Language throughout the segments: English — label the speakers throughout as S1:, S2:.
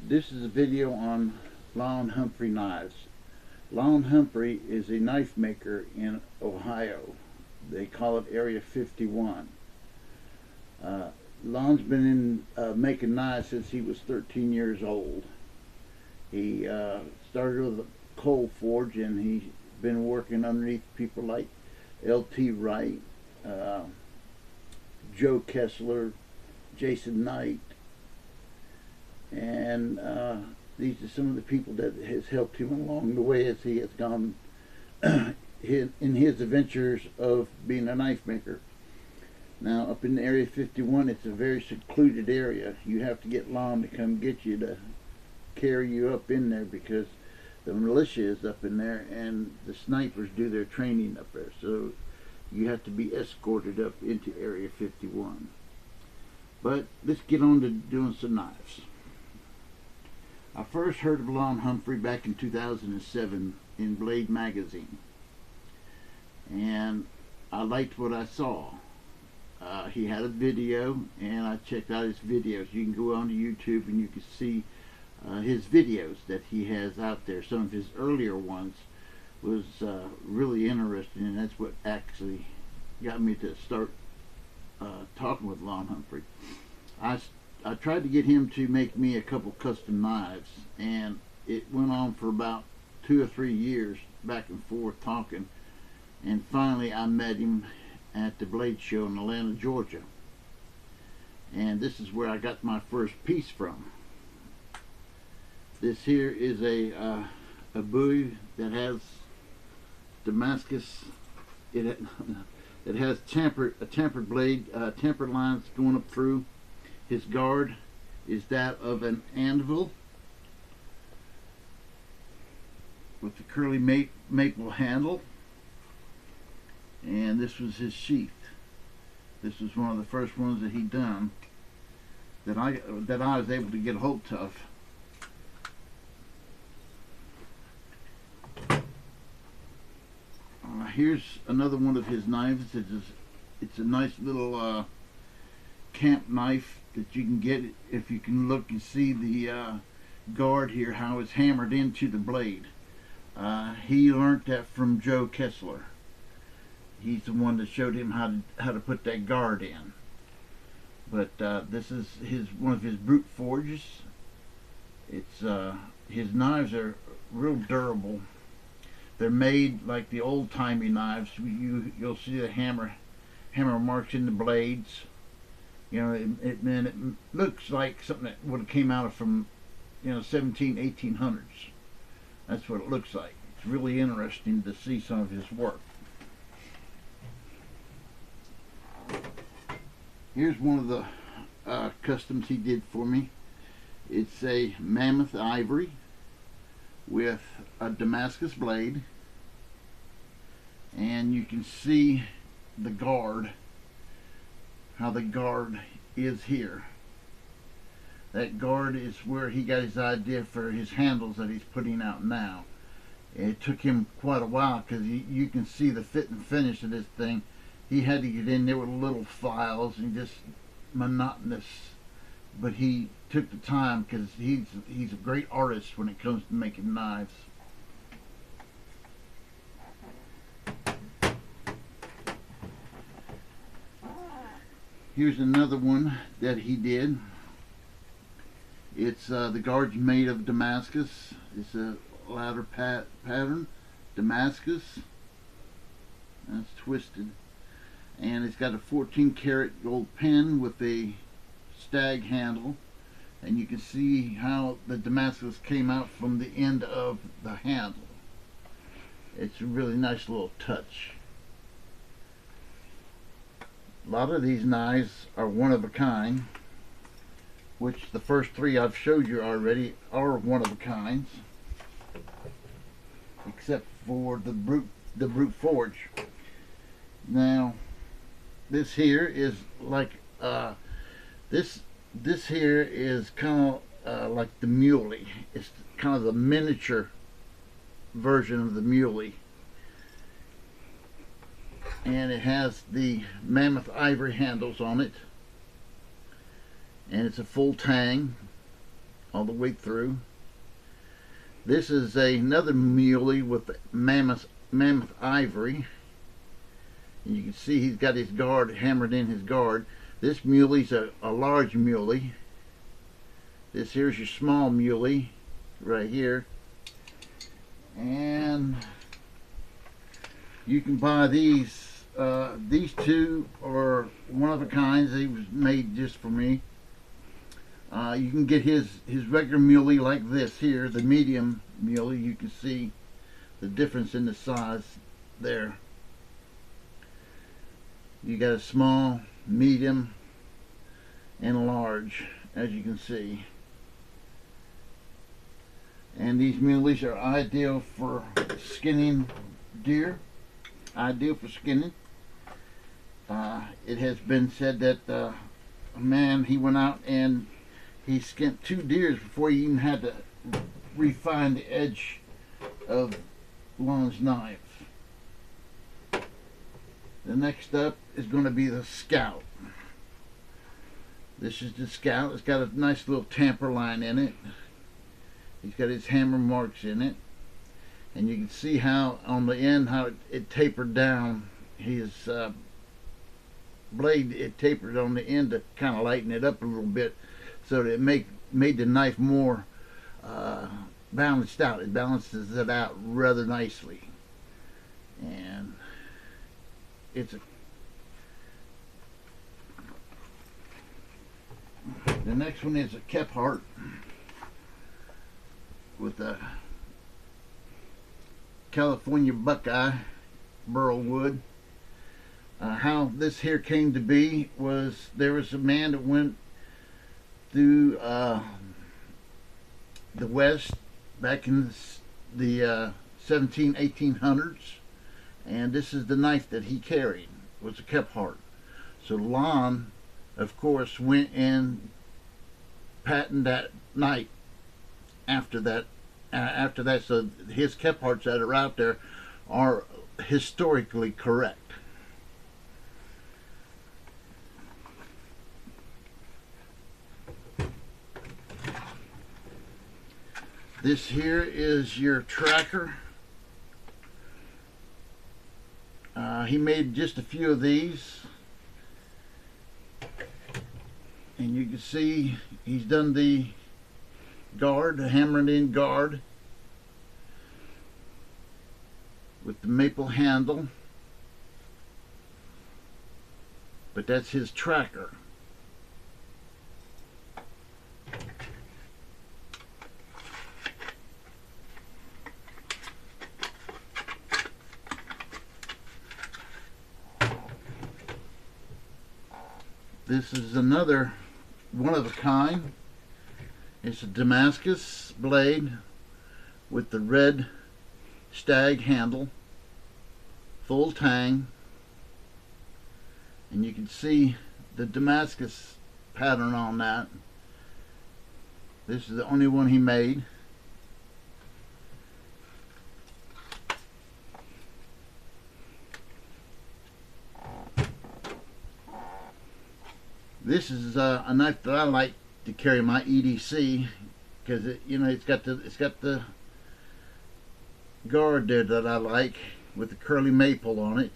S1: This is a video on Lon Humphrey knives. Lon Humphrey is a knife maker in Ohio. They call it Area 51. Lon's been in making knives since he was 13 years old. He started with a coal forge, and he's been working underneath people like L.T. Wright, Joe Kessler, Jason Knight, and these are some of the people that has helped him along the way as he has gone in his adventures of being a knife maker. Now, up in Area 51, it's a very secluded area. You have to get Lon to come get you to carry you up in there, because the militia is up in there and the snipers do their training up there. So you have to be escorted up into Area 51. But let's get on to doing some knives. I first heard of Lon Humphrey back in 2007 in Blade magazine, and I liked what I saw. He had a video, and I checked out his videos. You can go onto YouTube and you can see his videos that he has out there. Some of his earlier ones was really interesting, and that's what actually got me to start talking with Lon Humphrey. I tried to get him to make me a couple custom knives, and it went on for about 2 or 3 years, back and forth talking, and finally I met him at the Blade Show in Atlanta, Georgia, and this is where I got my first piece from. This here is a buoy that has Damascus. It has a tempered blade, tempered lines going up through. His guard is that of an anvil with the curly maple handle, and this was his sheath. This was one of the first ones that he done that I was able to get a hold of. Here's another one of his knives. It's a nice little camp knife that you can get. If you can look and see the guard here, how it's hammered into the blade. He learned that from Joe Kessler. He's the one that showed him how to put that guard in. But this is one of his brute forges. It's his knives are real durable. They're made like the old-timey knives. You'll see the hammer marks in the blades. You know, it looks like something that would have came out from, 1800s. That's what it looks like. It's really interesting to see some of his work. Here's one of the customs he did for me. It's a mammoth ivory with a Damascus blade, and you can see the guard, how the guard is here. That guard is where he got his idea for his handles that he's putting out now. It took him quite a while, because you can see the fit and finish of this thing. He had to get in there with little files and just monotonous, but he took the time, because he's a great artist when it comes to making knives. Here's another one that he did. It's the guard's made of Damascus. It's a ladder pattern, Damascus. That's twisted, and it's got a 14-karat gold pen with a stag handle, and you can see how the Damascus came out from the end of the handle. It's a really nice little touch. A lot of these knives are one of a kind, which the first 3 I've showed you already are one of a kinds, except for the brute forge. Now, this here is like this here is kind of like the muley. It's kind of the miniature version of the muley. And it has the mammoth ivory handles on it, and it's a full tang. all the way through. This is another muley with mammoth ivory. And you can see he's got his guard hammered in his guard. This muley's a large muley. This here's your small muley right here. And you can buy these. These two are one of a kind. They was made just for me. You can get his regular muley like this here, the medium muley. You can see the difference in the size there. You got a small, medium, and a large, as you can see. And these muleys are ideal for skinning deer. Ideal for skinning. It has been said that a man, he went out and he skinned 2 deers before he even had to refine the edge of Lon's knife. The next up is going to be the Scout. This is the Scout. It's got a nice little tamper line in it. He's got his hammer marks in it. And you can see how on the end how it tapered down. His blade, it tapered on the end to kind of lighten it up a little bit, so that it made the knife more balanced out. It balances it out rather nicely. And it's the next one is a Kephart with a California Buckeye burl wood. How this here came to be was there was a man that went through the West back in the 1800s, and this is the knife that he carried, was a Kephart. So Lon, of course, went and patented that knife after that. So his Kepharts that are out there are historically correct. This here is your tracker. He made just a few of these, and you can see he's done the guard, the hammered in guard with the maple handle, but that's his tracker. This is another one of a kind. It's a Damascus blade with the red stag handle, full tang, and you can see the Damascus pattern on that. This is the only one he made. This is a knife that I like to carry my EDC, because it's got the guard there that I like with the curly maple on it,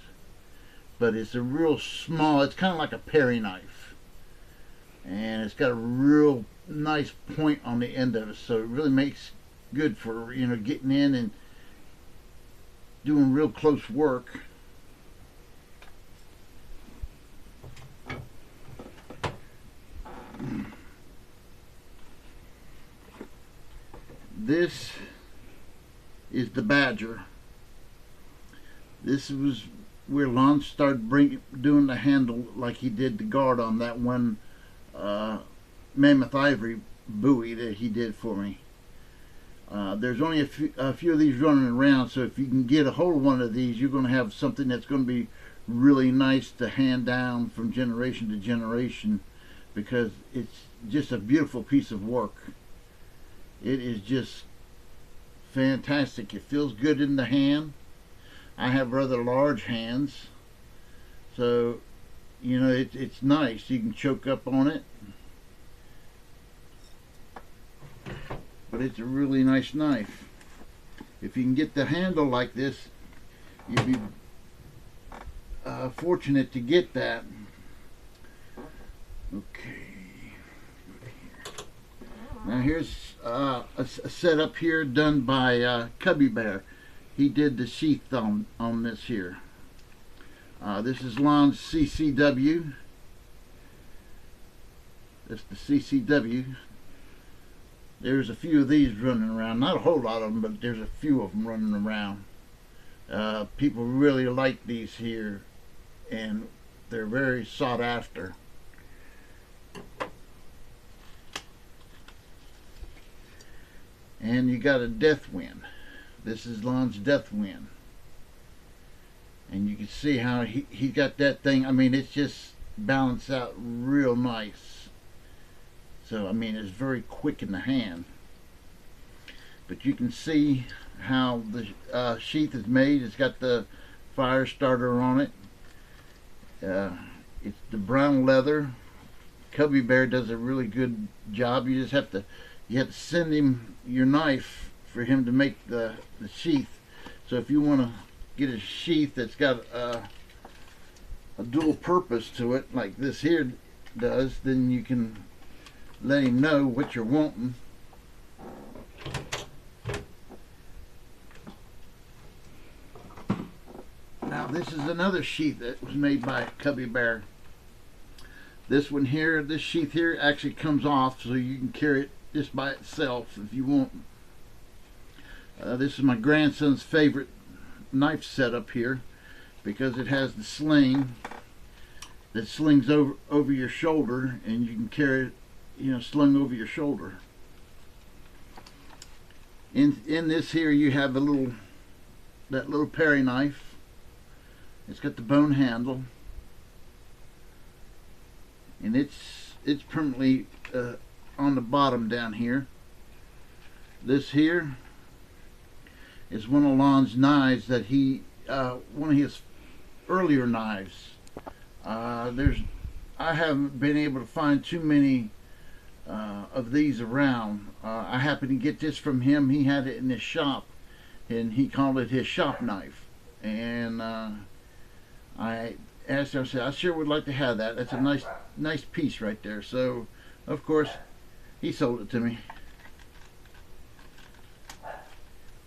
S1: but it's a real small, it's kind of like a Perry knife, and it's got a real nice point on the end of it, so it really makes good for getting in and doing real close work. This is the Badger. This was where Lon started doing the handle like he did the guard on that one mammoth ivory buoy that he did for me. There's only a few of these running around, so if you can get a hold of one of these, you're going to have something that's going to be really nice to hand down from generation to generation, because it's just a beautiful piece of work. It is just fantastic. It feels good in the hand. I have rather large hands, so it's nice. You can choke up on it. but it's a really nice knife. If you can get the handle like this, you'd be fortunate to get that. Okay. Now here's a setup here done by Cubby Bear. He did the sheath on this here. This is Lon's CCW. That's the CCW. There's a few of these running around. Not a whole lot of them, but there's a few of them running around. People really like these here, and they're very sought after. And you got a Death Wind. This is Lon's Death Wind. And you can see how he got that thing. I mean, it's just balanced out real nice. So, I mean, it's very quick in the hand. But you can see how the sheath is made. It's got the fire starter on it. It's the brown leather. Cubby Bear does a really good job. You just have to send him your knife for him to make the sheath. So if you want to get a sheath that's got a dual purpose to it, like this here does, then you can let him know what you're wanting. Now this is another sheath that was made by Cubby Bear. This one here, this sheath here actually comes off, so you can carry it just by itself if you want. This is my grandson's favorite knife setup here, because it has the sling that slings over your shoulder, and you can carry it, you know, slung over your shoulder. In this here you have that little Perry knife. It's got the bone handle, and it's permanently on the bottom down here. This here is one of Lon's knives that one of his earlier knives. I haven't been able to find too many of these around. I happened to get this from him. He had it in his shop, and he called it his shop knife. And I asked him, I said, I sure would like to have that. That's a nice piece right there. So, of course, he sold it to me.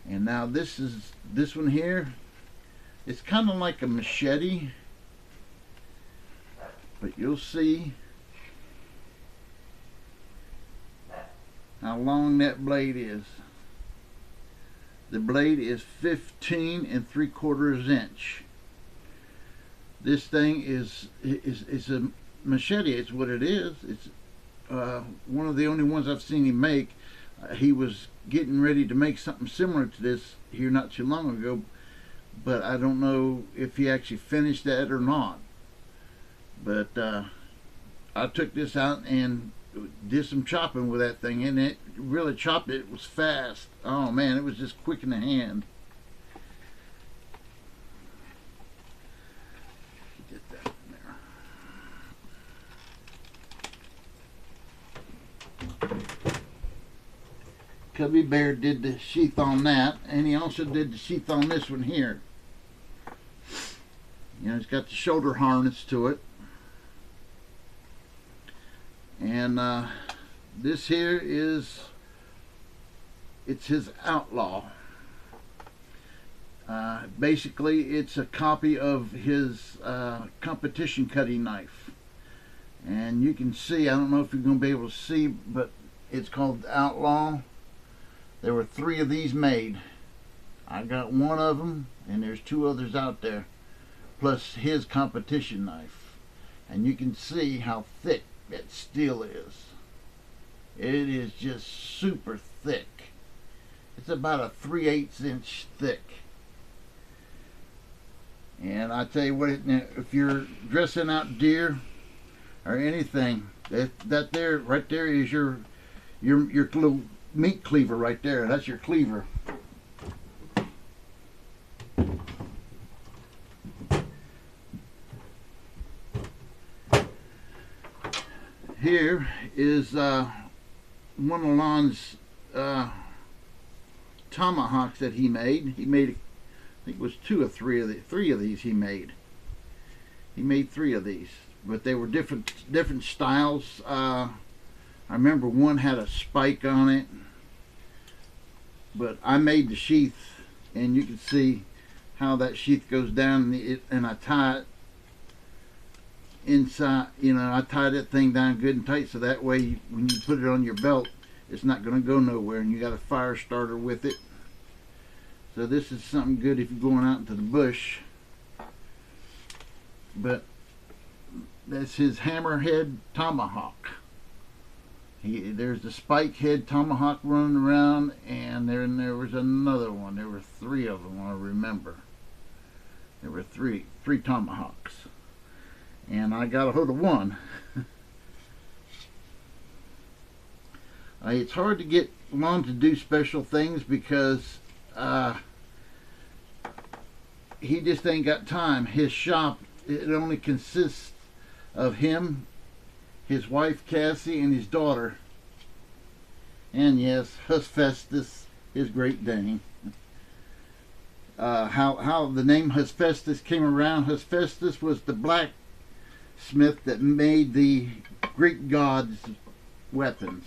S1: And now this one here. It's kind of like a machete, but you'll see how long that blade is. The blade is 15 3/4 inch. This thing is a machete. It's what it is. It's one of the only ones I've seen him make. He was getting ready to make something similar to this here not too long ago, but I don't know if he actually finished that or not. But I took this out and did some chopping with that thing, and it really chopped it. It was fast. Oh man, it was just quick in the hand. Get that in there. Cubby Bear did the sheath on that, and he also did the sheath on this one here. You know, it's got the shoulder harness to it. And this here it's his Outlaw. Basically, it's a copy of his competition cutting knife. And you can see, I don't know if you're going to be able to see, but it's called Outlaw. There were 3 of these made. I got one of them, and there's 2 others out there, plus his competition knife. And you can see how thick that steel is. It is just super thick. It's about a 3/8 inch thick. And I tell you what, if you're dressing out deer or anything, that there right there is your little meat cleaver right there. That's your cleaver. Here is one of Lon's tomahawks that he made. He made, I think it was three of these he made. He made 3 of these, but they were different styles. I remember one had a spike on it, but I made the sheath, and you can see how that sheath goes down, and I tie it inside. You know, I tie that thing down good and tight, so that way when you put it on your belt, it's not going to go nowhere, and you got a fire starter with it. So this is something good if you're going out into the bush. But that's his hammerhead tomahawk. There's the spike head tomahawk running around, and there was another one. There were 3 of them, I remember. There were three tomahawks, and I got a hold of one. It's hard to get Lon to do special things because he just ain't got time. His shop, it only consists of him, his wife Cassie, and his daughter, and yes, Husfestus, his Great Dane. How the name Husfestus came around? Husfestus was the blacksmith that made the Greek gods' weapons.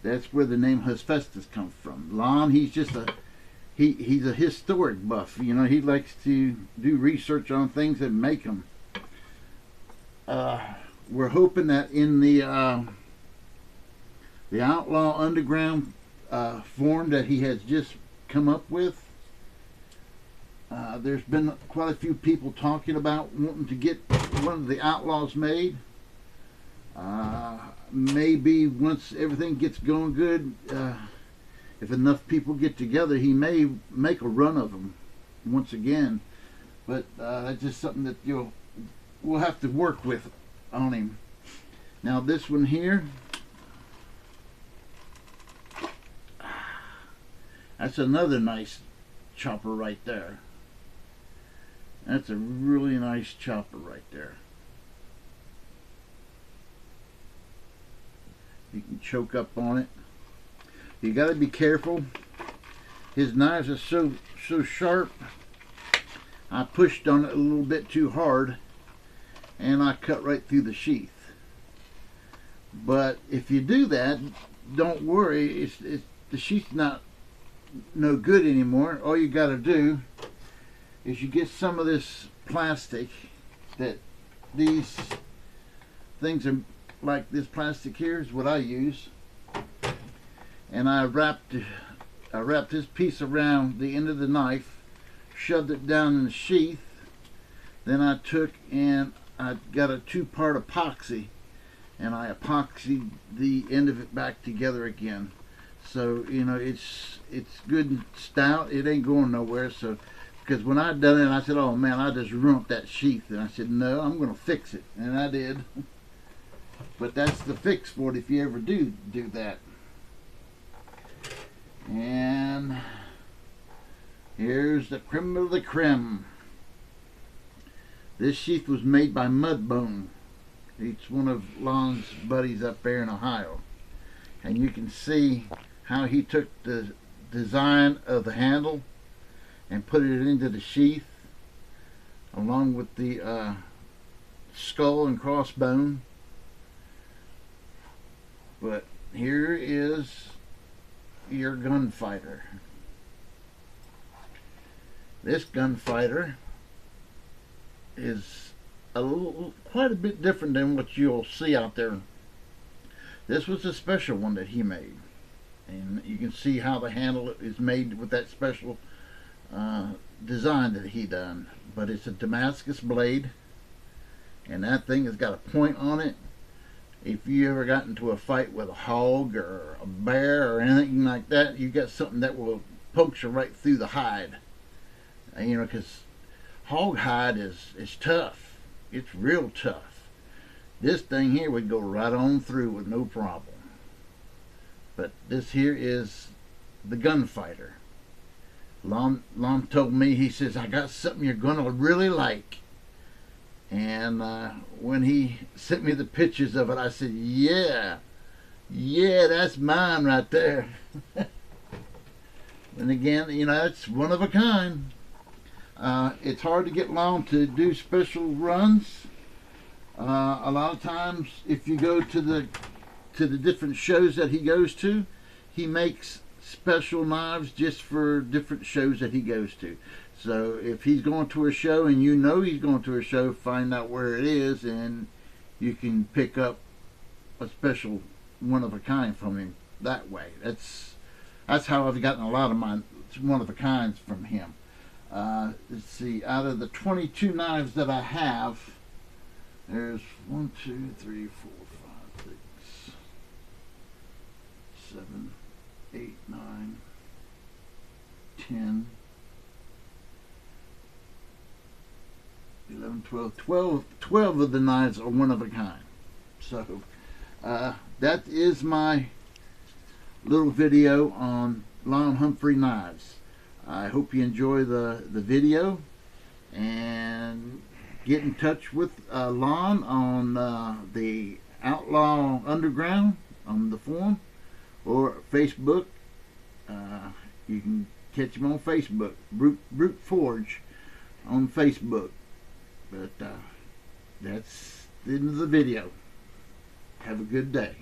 S1: That's where the name Husfestus comes from. Lon, he's just he's a historic buff. You know, he likes to do research on things and make them. We're hoping that in the Outlaw Underground form that he has just come up with, there's been quite a few people talking about wanting to get one of the Outlaws made. Maybe once everything gets going good, if enough people get together, he may make a run of them once again. But that's just something that we'll have to work with on him. Now this one here, that's another nice chopper right there. That's a really nice chopper right there. You can choke up on it. You got to be careful. His knives are so sharp. I pushed on it a little bit too hard, and I cut right through the sheath. But if you do that, don't worry. The sheath's not no good anymore. All you got to do is you get some of this plastic that these things are like. This plastic here is what I use, and I wrapped this piece around the end of the knife, shoved it down in the sheath. Then I took and I got a 2-part epoxy, and I epoxied the end of it back together again. So you know it's good and stout. It ain't going nowhere. So because when I done it, I said, "Oh man, I just ruined that sheath." And I said, "No, I'm going to fix it," and I did. But that's the fix for it if you ever do that. And here's the creme of the creme. This sheath was made by Mudbone. It's one of Lon's buddies up there in Ohio. And you can see how he took the design of the handle and put it into the sheath along with the skull and crossbone. But here is your gunfighter. This gunfighter is quite a bit different than what you'll see out there. This was a special one that he made, and you can see how the handle is made with that special design that he done. But it's a Damascus blade, and that thing has got a point on it. If you ever got into a fight with a hog or a bear or anything like that, you got something that will puncture right through the hide. And, you know, because hog hide is tough. It's real tough. This thing here would go right on through with no problem. But this here is the gunfighter. Lon told me, he says, "I got something you're going to really like." And when he sent me the pictures of it, I said, "Yeah, Yeah, that's mine right there. And again, you know, it's one of a kind. It's hard to get Lon to do special runs. A lot of times, if you go to the different shows that he goes to, he makes special knives just for different shows that he goes to. So if he's going to a show and you know he's going to a show, find out where it is, and you can pick up a special one of a kind from him that way. That's how I've gotten a lot of my one of a kinds from him. Let's see, out of the 22 knives that I have, there's 1, 2, 3, 4, 5, 6, 7, 8, 9, 10, 11, 12 of the knives are one of a kind. So that is my little video on Lon Humphrey knives. I hope you enjoy the video, and get in touch with Lon on the Outlaw Underground on the forum, or Facebook. You can catch him on Facebook, Brute Forge on Facebook. But that's the end of the video. Have a good day.